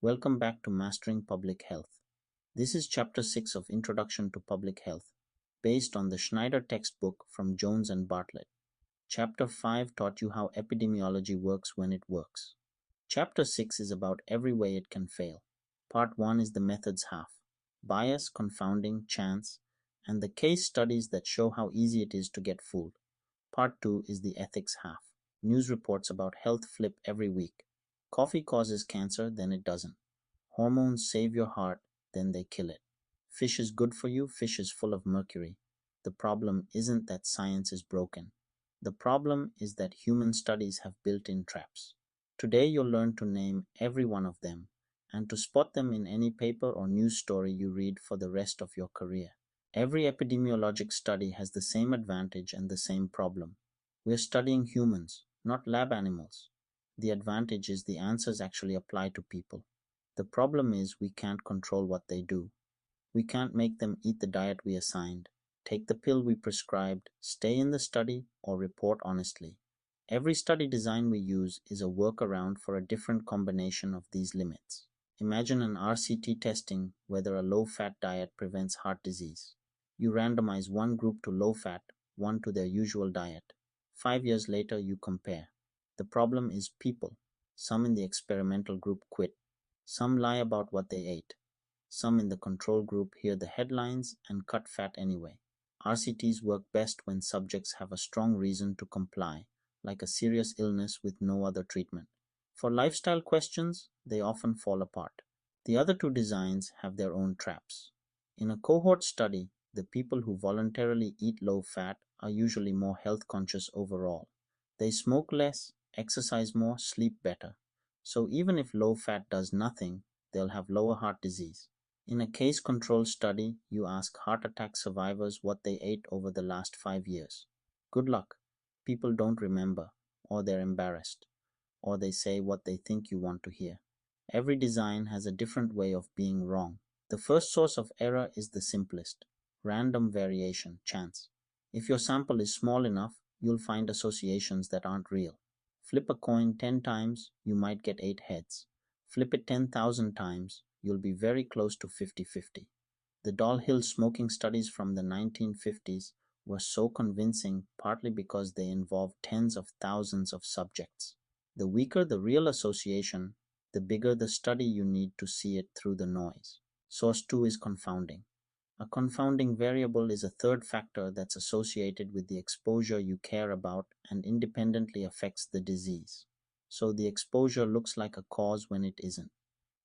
Welcome back to Mastering Public Health. This is Chapter 6 of Introduction to Public Health, based on the Schneider textbook from Jones and Bartlett. Chapter 5 taught you how epidemiology works when it works. Chapter 6 is about every way it can fail. Part 1 is the methods half: bias, confounding, chance, and the case studies that show how easy it is to get fooled. Part 2 is the ethics half: news reports about health flip every week. Coffee causes cancer, then it doesn't. Hormones save your heart, then they kill it. Fish is good for you, fish is full of mercury. The problem isn't that science is broken. The problem is that human studies have built-in traps. Today you'll learn to name every one of them and to spot them in any paper or news story you read for the rest of your career. Every epidemiologic study has the same advantage and the same problem. We're studying humans, not lab animals. The advantage is the answers actually apply to people. The problem is we can't control what they do. We can't make them eat the diet we assigned, take the pill we prescribed, stay in the study, or report honestly. Every study design we use is a workaround for a different combination of these limits. Imagine an RCT testing whether a low-fat diet prevents heart disease. You randomize one group to low-fat, one to their usual diet. 5 years later, you compare. The problem is people. Some in the experimental group quit. Some lie about what they ate. Some in the control group hear the headlines and cut fat anyway. RCTs work best when subjects have a strong reason to comply, like a serious illness with no other treatment. For lifestyle questions, they often fall apart. The other two designs have their own traps. In a cohort study, the people who voluntarily eat low fat are usually more health conscious overall. They smoke less, exercise more, sleep better. So even if low fat does nothing, they'll have lower heart disease. In a case-control study, you ask heart attack survivors what they ate over the last 5 years. Good luck. People don't remember, or they're embarrassed, or they say what they think you want to hear. Every design has a different way of being wrong. The first source of error is the simplest: random variation, chance. If your sample is small enough, you'll find associations that aren't real. Flip a coin 10 times, you might get 8 heads. Flip it 10,000 times, you'll be very close to 50-50. The Doll Hill smoking studies from the 1950s were so convincing partly because they involved tens of thousands of subjects. The weaker the real association, the bigger the study you need to see it through the noise. Source 2 is confounding. A confounding variable is a third factor that's associated with the exposure you care about and independently affects the disease. So the exposure looks like a cause when it isn't.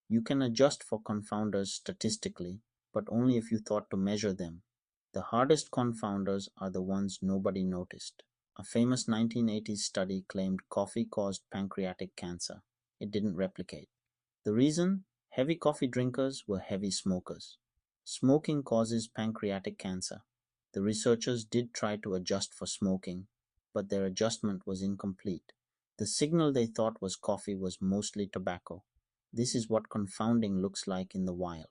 You can adjust for confounders statistically, but only if you thought to measure them. The hardest confounders are the ones nobody noticed. A famous 1980s study claimed coffee caused pancreatic cancer. It didn't replicate. The reason? Heavy coffee drinkers were heavy smokers. Smoking causes pancreatic cancer. The researchers did try to adjust for smoking, but their adjustment was incomplete. The signal they thought was coffee was mostly tobacco. This is what confounding looks like in the wild.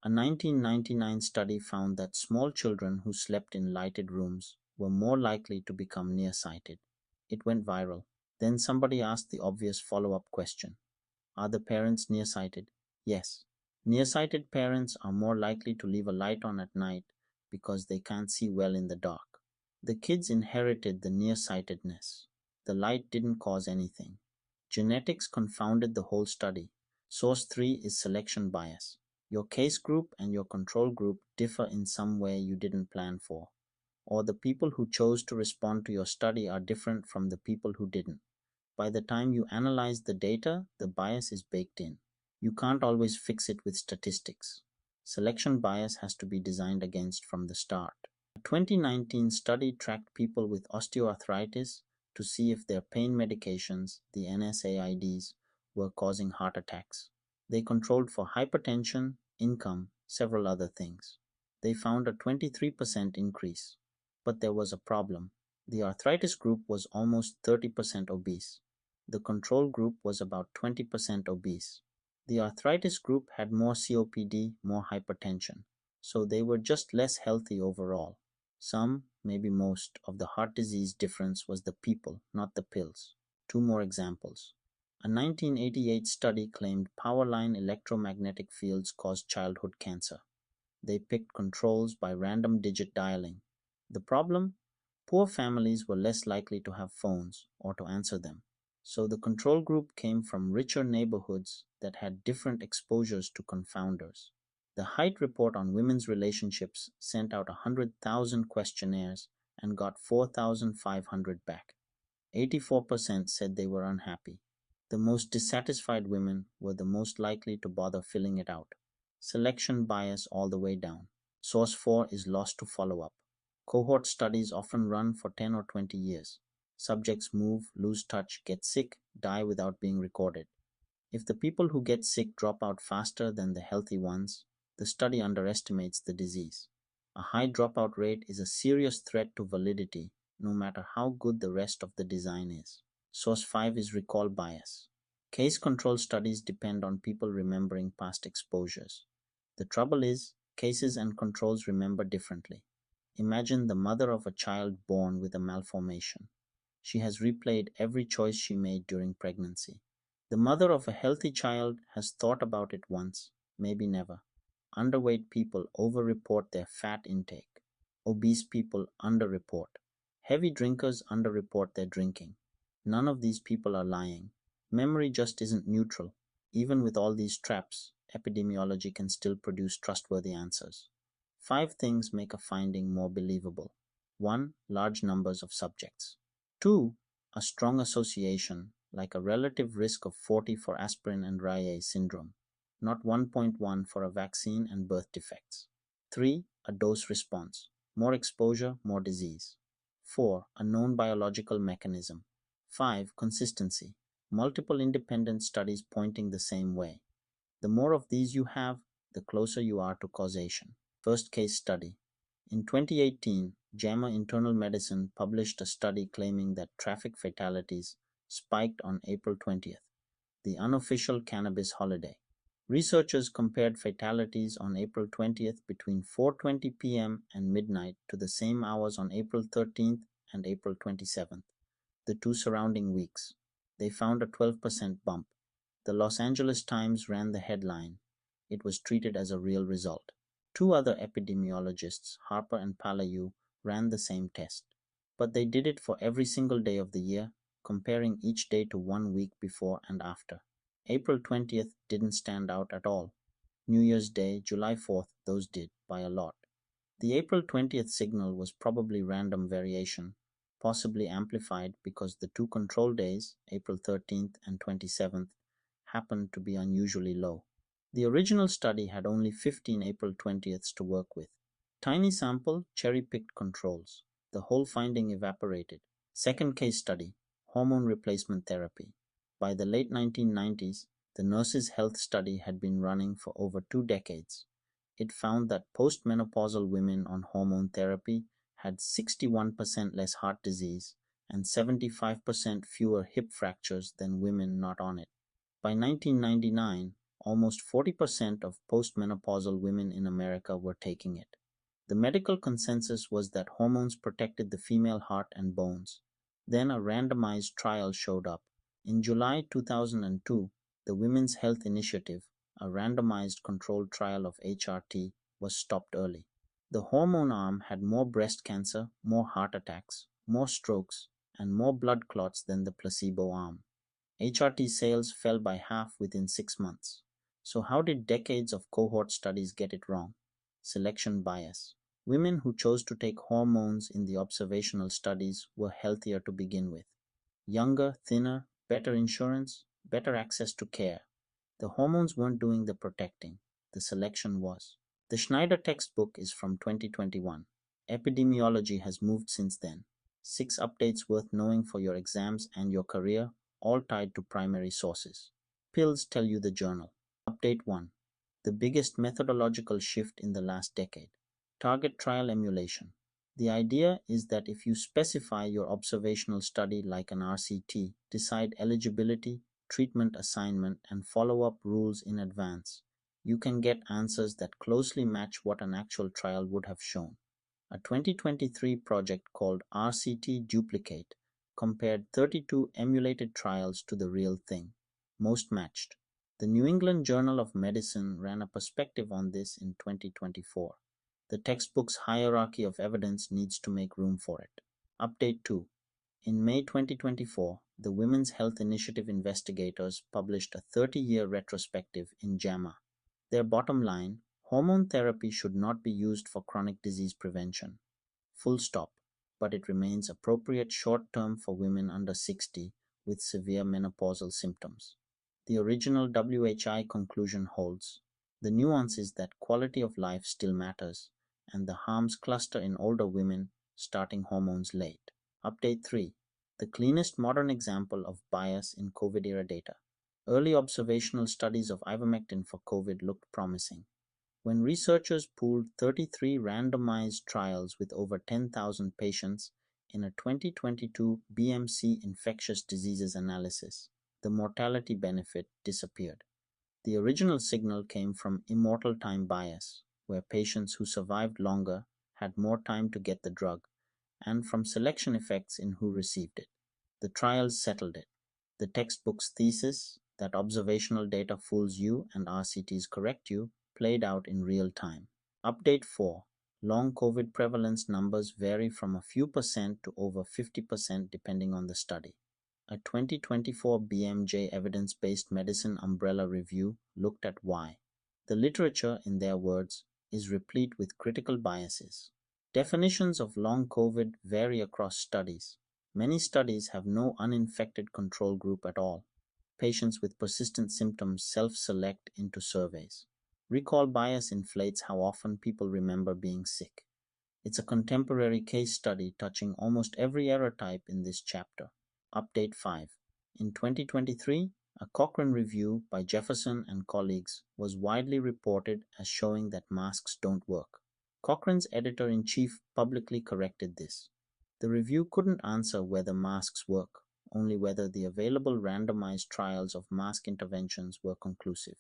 A 1999 study found that small children who slept in lighted rooms were more likely to become nearsighted. It went viral. Then somebody asked the obvious follow-up question: are the parents nearsighted? Yes. Nearsighted parents are more likely to leave a light on at night because they can't see well in the dark. The kids inherited the nearsightedness. The light didn't cause anything. Genetics confounded the whole study. Source 3 is selection bias. Your case group and your control group differ in some way you didn't plan for, or the people who chose to respond to your study are different from the people who didn't. By the time you analyze the data, the bias is baked in. You can't always fix it with statistics. Selection bias has to be designed against from the start. A 2019 study tracked people with osteoarthritis to see if their pain medications, the NSAIDs, were causing heart attacks. They controlled for hypertension, income, several other things. They found a 23% increase. But there was a problem. The arthritis group was almost 30% obese. The control group was about 20% obese. The arthritis group had more COPD, more hypertension, so they were just less healthy overall. Some, maybe most, of the heart disease difference was the people, not the pills. 2 more examples. A 1988 study claimed power line electromagnetic fields caused childhood cancer. They picked controls by random digit dialing. The problem? Poor families were less likely to have phones or to answer them. So the control group came from richer neighborhoods that had different exposures to confounders. The Height Report on Women's Relationships sent out 100,000 questionnaires and got 4,500 back. 84% said they were unhappy. The most dissatisfied women were the most likely to bother filling it out. Selection bias all the way down. Source 4 is lost to follow up. Cohort studies often run for 10 or 20 years. Subjects move, lose touch, get sick, die without being recorded. If the people who get sick drop out faster than the healthy ones, the study underestimates the disease. A high dropout rate is a serious threat to validity, no matter how good the rest of the design is. Source 5 is recall bias. Case control studies depend on people remembering past exposures. The trouble is, cases and controls remember differently. Imagine the mother of a child born with a malformation. She has replayed every choice she made during pregnancy. The mother of a healthy child has thought about it once, maybe never. Underweight people overreport their fat intake. Obese people underreport. Heavy drinkers underreport their drinking. None of these people are lying. Memory just isn't neutral. Even with all these traps, epidemiology can still produce trustworthy answers. 5 things make a finding more believable. 1. Large numbers of subjects. 2. A strong association, like a relative risk of 40 for aspirin and Reye syndrome, not 1.1 for a vaccine and birth defects. 3. A dose response, more exposure, more disease. 4. A known biological mechanism. 5. Consistency, multiple independent studies pointing the same way. The more of these you have, the closer you are to causation. First case study. In 2018, JAMA Internal Medicine published a study claiming that traffic fatalities spiked on April 20th, the unofficial cannabis holiday. Researchers compared fatalities on April 20th between 4:20 p.m. and midnight to the same hours on April 13th and April 27th, the 2 surrounding weeks. They found a 12% bump. The Los Angeles Times ran the headline. It was treated as a real result. 2 other epidemiologists, Harper and Palayu, ran the same test. But they did it for every single day of the year, comparing each day to 1 week before and after. April 20th didn't stand out at all. New Year's Day, July 4th, those did, by a lot. The April 20th signal was probably random variation, possibly amplified because the 2 control days, April 13th and 27th, happened to be unusually low. The original study had only 15 April 20ths to work with. Tiny sample, cherry-picked controls. The whole finding evaporated. Second case study, hormone replacement therapy. By the late 1990s, the Nurses' Health Study had been running for over 2 decades. It found that postmenopausal women on hormone therapy had 61% less heart disease and 75% fewer hip fractures than women not on it. By 1999, almost 40% of postmenopausal women in America were taking it. The medical consensus was that hormones protected the female heart and bones. Then a randomized trial showed up. In July 2002, the Women's Health Initiative, a randomized controlled trial of HRT, was stopped early. The hormone arm had more breast cancer, more heart attacks, more strokes, and more blood clots than the placebo arm. HRT sales fell by half within 6 months. So how did decades of cohort studies get it wrong? Selection bias. Women who chose to take hormones in the observational studies were healthier to begin with. Younger, thinner, better insurance, better access to care. The hormones weren't doing the protecting. The selection was. The Schneider textbook is from 2021. Epidemiology has moved since then. 6 updates worth knowing for your exams and your career, all tied to primary sources. Pills tell you the journal. Update 1. The biggest methodological shift in the last decade. Target trial emulation. The idea is that if you specify your observational study like an RCT, decide eligibility, treatment assignment, and follow-up rules in advance, you can get answers that closely match what an actual trial would have shown. A 2023 project called RCT Duplicate compared 32 emulated trials to the real thing. most matched. The New England Journal of Medicine ran a perspective on this in 2024. The textbook's hierarchy of evidence needs to make room for it. Update 2. In May 2024, the Women's Health Initiative investigators published a 30-year retrospective in JAMA. Their bottom line: hormone therapy should not be used for chronic disease prevention. Full stop. But it remains appropriate short-term for women under 60 with severe menopausal symptoms. The original WHI conclusion holds. The nuance is that quality of life still matters, and the harms cluster in older women starting hormones late. Update 3. The cleanest modern example of bias in COVID-era data. Early observational studies of ivermectin for COVID looked promising. When researchers pooled 33 randomized trials with over 10,000 patients in a 2022 BMC infectious diseases analysis, the mortality benefit disappeared. The original signal came from immortal time bias, where patients who survived longer had more time to get the drug, and from selection effects in who received it. The trials settled it. The textbook's thesis that observational data fools you and RCTs correct you played out in real time. Update 4. Long COVID prevalence numbers vary from a few percent to over 50% depending on the study. A 2024 BMJ evidence-based medicine umbrella review looked at why. The literature, in their words, is replete with critical biases. Definitions of long COVID vary across studies. Many studies have no uninfected control group at all. Patients with persistent symptoms self-select into surveys. Recall bias inflates how often people remember being sick. It's a contemporary case study touching almost every error type in this chapter. Update 5. In 2023, a Cochrane review by Jefferson and colleagues was widely reported as showing that masks don't work. Cochrane's editor-in-chief publicly corrected this. The review couldn't answer whether masks work, only whether the available randomized trials of mask interventions were conclusive.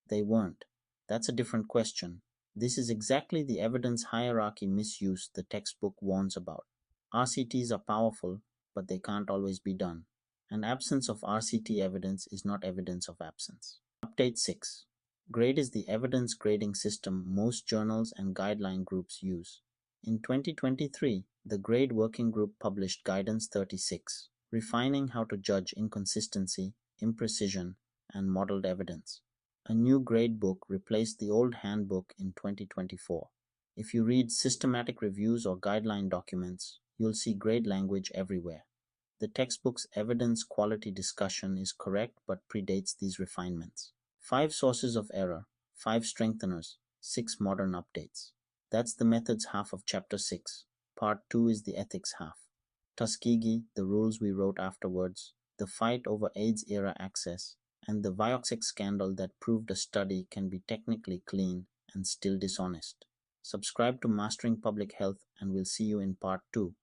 They weren't. That's a different question. This is exactly the evidence hierarchy misuse the textbook warns about. RCTs are powerful, but they can't always be done. An absence of RCT evidence is not evidence of absence. Update 6. GRADE is the evidence grading system most journals and guideline groups use. In 2023, the GRADE Working Group published Guidance 36, refining how to judge inconsistency, imprecision, and modeled evidence. A new grade book replaced the old handbook in 2024. If you read systematic reviews or guideline documents, you'll see grade language everywhere. The textbook's evidence quality discussion is correct but predates these refinements. 5 sources of error, 5 strengtheners, 6 modern updates. That's the methods half of Chapter 6. Part 2 is the ethics half. Tuskegee, the rules we wrote afterwards, the fight over AIDS-era access, and the Vioxx scandal that proved a study can be technically clean and still dishonest. Subscribe to Mastering Public Health and we'll see you in Part 2.